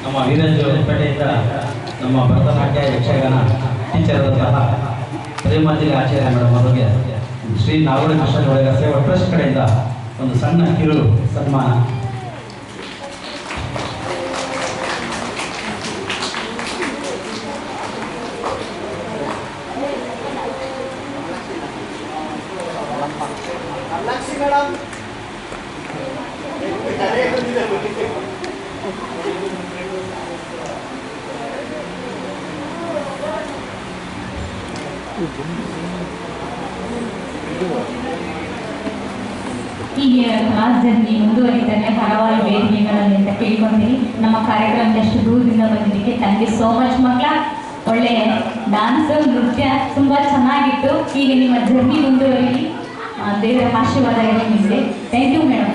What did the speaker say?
ನಮ್ಮ ವೀರಂಜು ಪೇಟೆಯಿಂದ ನಮ್ಮ ಭರತನಾಟ್ಯ ಯಕ್ಷಗಾನ ಟೀಚರ್ ಆದಂತಹ ಪ್ರೇಮಾಂಜಲಿ ಆಚಾರ್ಯ ಮೇಡಮ್ ಅವರಿಗೆ ಶ್ರೀ ನಾಗೂರ ಕೃಷ್ಣ ಸೇವಾ ಟ್ರಸ್ಟ್ ಕಡೆಯಿಂದ ಒಂದು ಸಣ್ಣ ಕಿರು ಸನ್ಮಾನ. ಹೀಗೆ ಕ್ಲಾಸ್ನಲ್ಲಿ ಮುಂದುವರಿತಾನೆ ಹಲವಾರು ವೇದಿಕೆಗಳಲ್ಲಿ ಅಂತ ಕೇಳ್ಕೊಂತೀನಿ. ನಮ್ಮ ಕಾರ್ಯಕ್ರಮಕ್ಕೆ ಅಷ್ಟು ದೂರದಿಂದ ಬಂದಿದ್ದಕ್ಕೆ ಥ್ಯಾಂಕ್ ಯು ಸೋ ಮಚ್ ಮಕ್ಕಳ. ಒಳ್ಳೆ ಡಾನ್ಸ್ ನೃತ್ಯ ತುಂಬ ಚೆನ್ನಾಗಿತ್ತು. ಹೀಗೆ ನಿಮ್ಮ ಜರ್ನಿ ಮುಂದುವರಿಲಿ, ದೇವರ ಆಶೀರ್ವಾದ ಇರಲಿ ನಿಮಗೆ. Thank you madam.